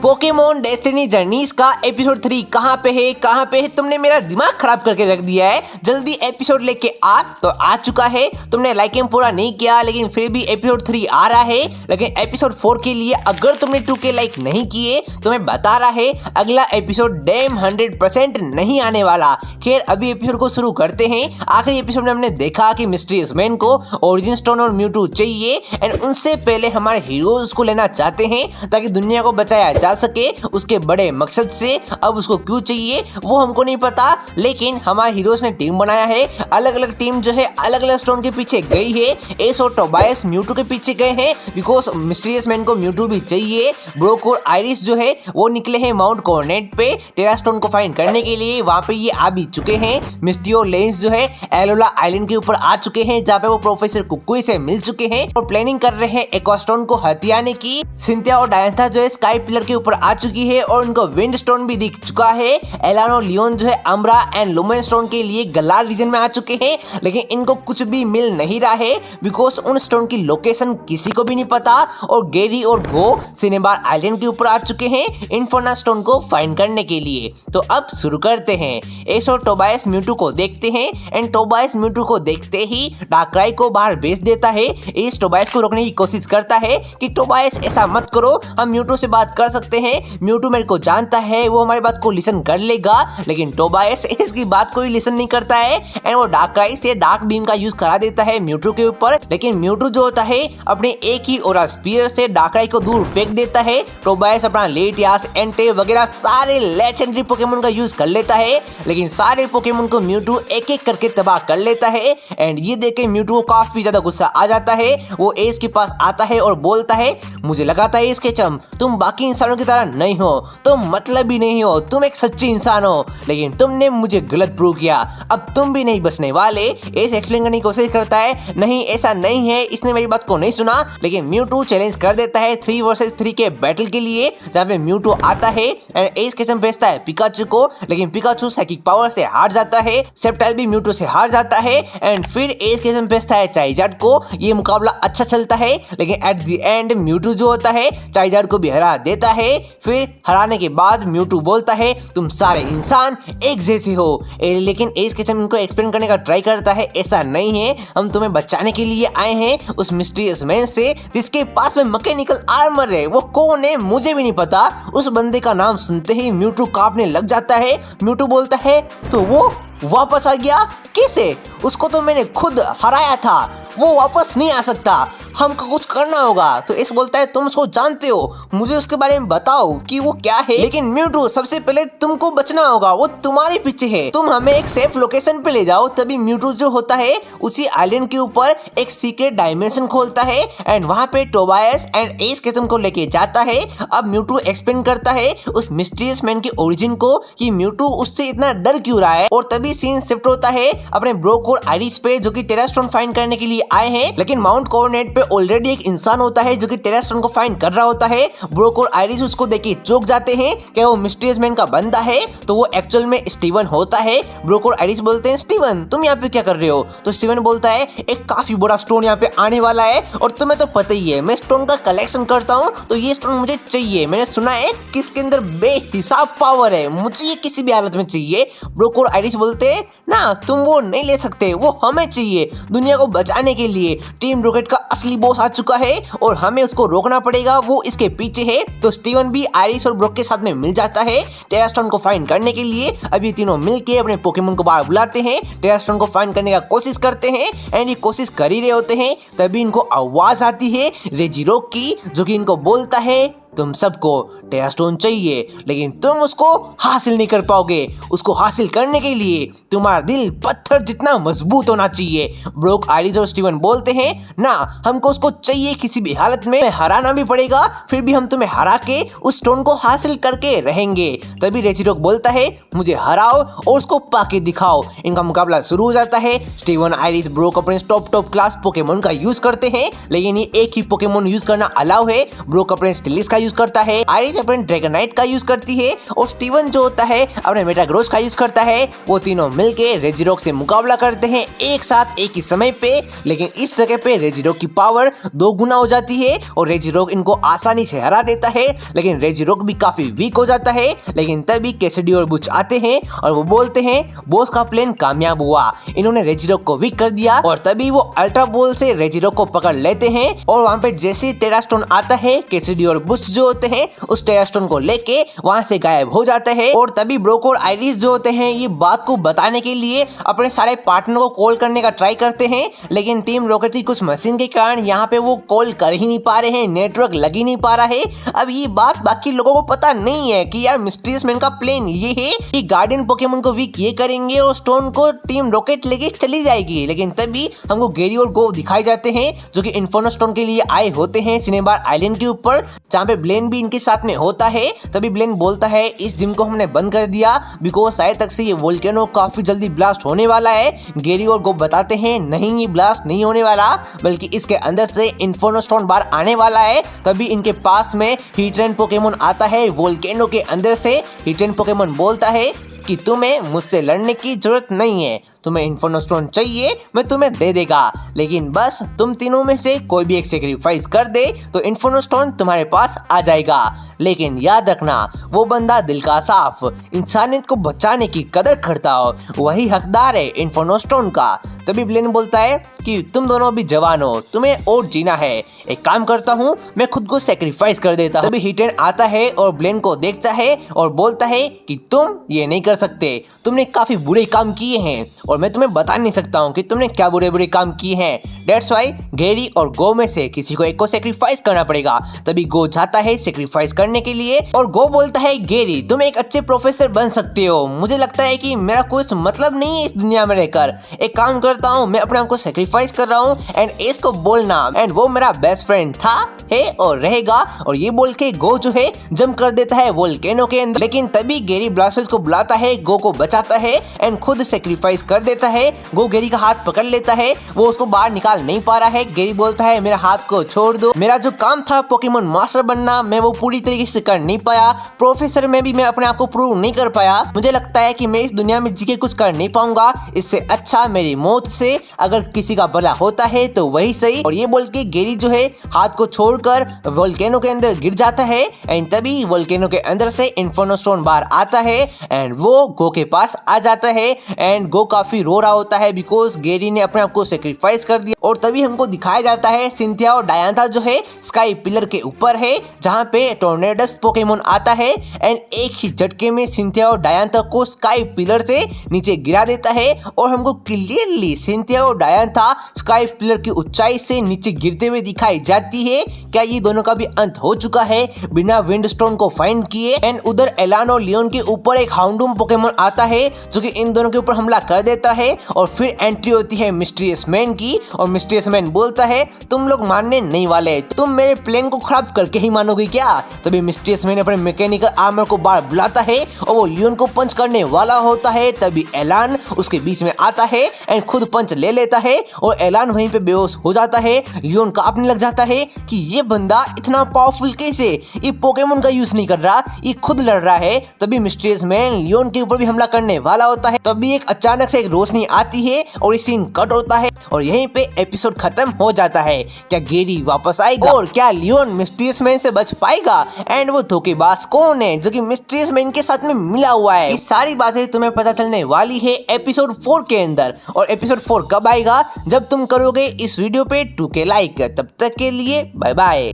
Pokemon destiny journeys का episode 3 कहाँ पे है तुमने मेरा दिमाग खराब करके रख दिया है। जल्दी एपिसोड लेके आ। तो आ चुका है, तुमने लाइक एम पूरा नहीं किया लेकिन फिर भी एपिसोड 3 आ रहा है। लेकिन एपिसोड 4 के लिए अगर तुमने 2 के लाइक नहीं किए तो मैं बता रहा है अगला एपिसोड डैम 100% नहीं आने वाला। खैर अभी एपिसोड को शुरू करते हैं। आखिरी एपिसोड में हमने देखा कि मिस्टीरियस मैन को ओरिजिन स्टोन और म्यूटू चाहिए एंड उनसे पहले हमारे हीरोज को लेना चाहते हैं ताकि दुनिया को बचाया जा सके उसके बड़े मकसद से। अब उसको क्यों चाहिए वो हमको नहीं पता, लेकिन हमारे हीरोज ने टीम बनाया है। अलग अलग टीम जो है अलग अलग स्टोन के पीछे गई है। एस और टोबायस म्यूटू के पीछे गए हैं बिकॉज मिस्टीरियस मैन को म्यूटू भी चाहिए। ब्रोक और आइरिस जो है वो निकले हैं माउंट कॉर्नेट पे टेरा स्टोन को फाइंड करने के लिए। वहां पे ये आ भी चुके हैं। मिस्टी और लेंस जो है एलोला आइलैंड के ऊपर आ चुके हैं जहाँ पे वो प्रोफेसर कुकुई से मिल चुके हैं और प्लानिंग कर रहे हैं एक्वास्टोन को हथियाने की। सिंथिया और डायंथा जो है स्काई पिलर के ऊपर आ चुकी है और उनको विंड स्टोन भी दिख चुका है। एलान और लियोन जो है अम्ब्रा एंड लुमेन स्टोन के लिए गलार रीजन में आ चुके हैं लेकिन इनको कुछ भी मिल नहीं रहा है बिकॉज उन स्टोन की लोकेशन किसी को भी नहीं पता। और गेरी और गो सिनेबार आइलैंड के ऊपर आ चुके हैं इन्फर्ना स्टोन को फाइंड करने के लिए। तो अब शुरू करते हैं। एस और टोबायस म्यूटू को देखते हैं एंड टोबायस म्यूटू को देखते ही डार्कराई को बाहर भेज देता है। एस टोबायस को रोकने की कोशिश करता है कि टोबायस ऐसा मत करो, हम म्यूटू से बात कर सकते हैं। म्यूटू मेरे को जानता है, वो हमारी बात को लिसन कर लेगा। लेकिन टोबायस इसकी बात को ही लिसन नहीं करता है एंड वो डार्कराई से डार्क बीम का यूज करा देता है म्यूटू के ऊपर। लेकिन म्यूटू जो होता है अपने एक ही ओरा स्पीयर से डार्कराई को दूर फेंक देता है। टोबायस अपना लेटियास एंटे वगैरह सारे लेजेंडरी पोकेमोन का यूज कर लेता है लेकिन सारे पोकेमोन को म्यूटू एक एक करके तबाह कर लेता है। एंड ये देख के म्यूटू को काफी ज्यादा गुस्सा आ जाता है। वो एस के पास आता है और बोलता है मुझे लगा था एस के चम तुम बाकी इंसानों की तरह नहीं हो, तुम मतलब ही नहीं हो, तुम एक सच्ची इंसान हो लेकिन तुमने मुझे गलत प्रूव किया, अब तुम भी नहीं बचने वाले। एस एक्सप्लेन करने की कोशिश करता है नहीं ऐसा नहीं है, इसने मेरी बात को नहीं सुना। लेकिन म्यूटू चैलेंज कर देता है 3 वर्सेस 3 के बैटल के लिए जहाँ पे म्यूटू आता है एंड एस के चम भेजता है पिकाचू को लेकिन पिकाचू साइकिक पावर से हार जाता है। सेप्टाइल भी म्यूटू से हार जाता है एंड फिर एस के चम भेजता है चाइजार्ड को। ये मुकाबला अच्छा चलता है लेकिन एट द एंड म्यूटू जो होता है चाइजार्ड को भी हरा देता है। फिर हराने के बाद म्यूटू बोलता है तुम सारे इंसान एक जैसे हो। लेकिन एस के चम इनको एक्सप्लेन करने का ट्राई करता है ऐसा नहीं है, हम तुम्हें बचाने के लिए आए हैं उस मिस्टीरियस मैन से जिसके पास में मैकेनिकल आर्मर है। वो कौन है मुझे भी नहीं पता। उस बंदे का नाम सुनते ही म्यूटू कांपने लग जाता है। म्यूटू बोलता है तो वो वापस आ गया कैसे? उसको तो मैंने खुद हराया था, वो वापस नहीं आ सकता, हमको कुछ करना होगा। तो एस बोलता है तुम उसको जानते हो, मुझे उसके बारे में बताओ कि वो क्या है। लेकिन म्यूटू सबसे पहले तुमको बचना होगा, वो तुम्हारे पीछे है, तुम हमें एक सेफ लोकेशन पे ले जाओ। तभी म्यूटू जो होता है उसी आइलैंड के ऊपर एक सीक्रेट डायमेंशन खोलता है एंड वहां पे टोबायस एंड एस के तुमको लेके जाता है। अब म्यूटू एक्सप्लेन करता है उस मिस्टीरियस मैन के ओरिजिन को कि म्यूटू उससे इतना डर क्यों रहा है। और तभी सीन शिफ्ट होता है अपने ब्रोक और आइरिस पे जो कि टेरा स्टोन फाइंड करने के लिए आए हैं। लेकिन माउंट कॉर्नेट पे ऑलरेडी एक इंसान होता है जो कि टेरा स्टोन को फाइंड कर रहा होता है। ब्रोक और आइरिस उसको देख के चौंक जाते हैं कि वो मिस्टीरियस मैन का बंदा है तो वो एक्चुअल में स्टीवन होता है। ब्रोक और आइरिस बोलते हैं स्टीवन तुम यहाँ पे क्या कर रहे हो? तो स्टीवन बोलता है एक काफी बड़ा स्टोन यहाँ पे आने वाला है और तुम्हें तो पता ही है मैं स्टोन का कलेक्शन करता हूँ तो ये स्टोन मुझे चाहिए। मैंने सुना है कि इसके अंदर बेहिसाब पावर है, मुझे ये किसी भी हालत में चाहिए। ब्रोक और आइरिस बोलते हैं ना तुम वो नहीं ले सकते, वो हमें चाहिए दुनिया को बचाने के लिए। टीम रॉकेट का असली बॉस आ चुका है और हमें उसको रोकना पड़ेगा, वो इसके पीछे है। तो स्टीवन भी आइरिस और ब्रोक के साथ में मिल जाता है टेरा स्टोन को फाइंड करने के लिए। अभी तीनों मिलके अपने पोकेमोन को बाहर बुलाते हैं, टेरा स्टोन को फाइंड करने का कोशिश करते हैं एंड ये कोशिश कर ही रहे होते हैं तभी इनको आवाज आती है रेजिरोक की जो कि इनको बोलता है तुम सबको टेरा स्टोन चाहिए लेकिन तुम उसको हासिल नहीं कर पाओगे। उसको हासिल करने के लिए तुम्हारा दिल पत्थर जितना मजबूत होना चाहिए। ब्रोक आइरिस और स्टीवन बोलते हैं ना हमको उसको चाहिए किसी भी हालत में, हराना भी पड़ेगा फिर भी हम तुम्हें हरा के उस स्टोन को हासिल करके रहेंगे। तभी रेजिरोक बोलता है मुझे हराओ और उसको पाके दिखाओ। इनका मुकाबला शुरू हो जाता है। स्टीवन आइरिस ब्रोक अपने टॉप क्लास पोकेमोन का यूज करते हैं लेकिन ये एक ही पोकेमोन यूज करना अलाउ है। ब्रोक अपने स्टिलिस का यूज करता है, आयरिस अपने ड्रैगनाइट का यूज करती है और स्टीवन जो होता है अपने मेटाग्रोस का यूज करता है। वो तीनों मिलके रेजिरोक से मुकाबला करते हैं एक साथ एक ही समय पे, लेकिन इस जगह पे रेजिरोक की पावर 2 गुना हो जाती है और रेजिरोक इनको आसानी से हरा देता है। लेकिन रेजिरोक भी काफी वीक हो जाता है। लेकिन तभी कैसिडी और बुच आते हैं और वो बोलते हैं बॉस का प्लान कामयाब हुआ, इन्होंने रेजिरोक को वीक कर दिया। और तभी वो अल्ट्रा बॉल से रेजिरोक को पकड़ लेते हैं और वहाँ पे जैसे टेरास्टोन आता है कैसिडी और बुच जो होते हैं उस टेरास्टोन को लेके वहाँ से गायब हो जाता है। और तभी ब्रोक और आयरिस जो होते हैं ये बात को बताने के लिए अपने सारे पार्टनर को कॉल करने का ट्राई करते हैं, लेकिन टीम रॉकेट की कुछ मशीन के कारण यहाँ पे वो कॉल कर ही नहीं पा रहे हैं, नेटवर्क लग ही नहीं पा रहा है। अब ये बात बाकी लोगों को पता नहीं है कि यार मिस्टीरियस मैन का प्लान ये है कि गार्डियन पोकेमोन को वीक ये करेंगे और स्टोन को टीम रॉकेट लेके चली जाएगी। लेकिन तभी हमको गेरी और गो दिखाई जाते हैं जो कि इन्फर्नो स्टोन के लिए आए होते हैं सिनेबार आइलैंड के ऊपर, जहाँ पे ब्लेन भी इनके साथ में होता है। तभी ब्लेन बोलता है इस जिम को हमने बंद कर दिया बिकॉज शायद तक से ये वोल्केनो काफी जल्दी ब्लास्ट होने वाला है। गेरी और गो बताते हैं नहीं ये ब्लास्ट नहीं होने वाला बल्कि इसके अंदर से इन्फर्नो स्टोन बाहर आने वाला है। तभी इनके पास में हीटरेन पोकेमोन आता है वोल्केनो के अंदर से। हीटरेन पोकेमोन बोलता है कि तुम्हें मुझसे लड़ने की जरूरत नहीं है, तुम्हें इन्फर्नो स्टोन चाहिए मैं तुम्हें दे देगा, लेकिन बस तुम तीनों में से कोई भी एक सेक्रीफाइस कर दे तो इन्फर्नो स्टोन तुम्हारे पास आ जाएगा। लेकिन याद रखना वो बंदा दिल का साफ इंसानियत को बचाने की कदर करता हो वही हकदार है इन्फर्नो स्टोन का। तभी ब्लेन बोलता है कि तुम दोनों अभी जवान हो, तुम्हें और जीना है, एक काम करता हूँ मैं खुद को सेक्रीफाइस कर देता हूँ। तभी हीटरेन आता है और ब्लेन को देखता है और बोलता है कि तुम ये नहीं कर सकते, तुमने काफी बुरे काम किए हैं और मैं तुम्हें बता नहीं सकता हूँ कि तुमने क्या बुरे बुरे काम किए हैं। दैट्स व्हाई गेरी और गो में से किसी को एक को सेक्रीफाइस करना पड़ेगा। तभी गो जाता है सेक्रीफाइस करने के लिए और गो बोलता है गेरी तुम एक अच्छे प्रोफेसर बन सकते हो, मुझे लगता है कि मेरा कुछ मतलब नहीं है इस दुनिया में रहकर, एक काम करता हूँ मैं अपने आप को सेक्रीफाइस कर रहा हूँ एंड एस को बोलना एंड वो मेरा बेस्ट फ्रेंड था है और रहेगा। और ये बोल के गो जो है जंप कर देता है वोल्केनो के अंदर। लेकिन तभी गेरी ब्लास्टर्स को बुलाता है, गो को बचाता है एंड खुद सेक्रीफाइस कर देता है। गो गेरी का हाथ पकड़ लेता है, वो उसको बाहर निकाल नहीं पा रहा है। गेरी बोलता है मेरा हाथ को छोड़ दो, मेरा जो काम था पोकेमोन मास्टर बनना मैं वो पूरी तरीके से कर नहीं पाया, प्रोफेसर में भी मैं अपने आप को प्रूव नहीं कर पाया, मुझे लगता है कि मैं इस दुनिया में जी के कुछ कर नहीं पाऊंगा, इससे अच्छा मेरी मौत से अगर किसी का भला होता है तो वही सही। और ये बोल के गेरी जो है हाथ को छोड़कर वोल्केनो के अंदर गिर जाता है एंड तभी वोल्केनो के अंदर से इन्फर्नो स्टोन बाहर आता है एंड वो गो के पास आ जाता है एंड गो काफी रो रहा होता है बिकॉज गेरी ने अपने आप को सेक्रीफाइस कर दिया। और तभी हमको दिखाया जाता है सिंथिया और डायांथा जो है स्काई पिलर के ऊपर है जहाँ पे टोर्नेडस पोकेमोन आता है एंड एक ही झटके में सिंथिया और डायांथा को स्काई पिलर से नीचे गिरा देता है और हमको क्लियरली सिंथिया और डायांथा स्काई पिलर की ऊंचाई से नीचे गिरते हुए दिखाई जाती है। क्या ये दोनों का भी अंत हो चुका है बिना विंडस्टोन को फाइंड किए? एंड उधर एलान और लियोन के ऊपर एक हाउंडूम पोकेमोन आता है जो कि इन दोनों के ऊपर हमला कर देता है और फिर एंट्री होती है मिस्टीरियस मैन की और मिस्टीरियस मैन बोलता है तुम लोग मानने नहीं वाले, तुम मेरे प्लेन को खराब करके ही मानोगे क्या? तभी मिस्टीरियस मैन अपने मैकेनिकल आर्मर को बाहर बुलाता है और वो लियोन को पंच करने वाला होता है। तभी एलान उसके बीच में आता है एंड खुद पंच ले लेता है और एलान वहीं पे बेहोश हो जाता है। लियोन कांपने लग जाता है कि ये बंदा इतना पावरफुल कैसे, ये पोकेमोन का यूज नहीं कर रहा, ये खुद लड़ रहा है। तभी मिस्टीरियस मैन लियोन के ऊपर भी हमला करने वाला होता है। तभी एक अचानक से एक रोशनी आती है और ये सीन कट होता है और यहीं पे एपिसोड खत्म हो जाता है। क्या गेरी वापस आएगा और क्या लियोन मिस्टीरियस मैन से बच पाएगा? एंड वो धोखेबाज कौन है जो कि मिस्टीरियस मैन के साथ में मिला हुआ है? ये सारी बातें तुम्हें पता चलने वाली है एपिसोड 4 के अंदर। और एपिसोड 4 कब आएगा? जब तुम करोगे इस वीडियो पे 2K लाइक। तब तक के लिए बाय बाय।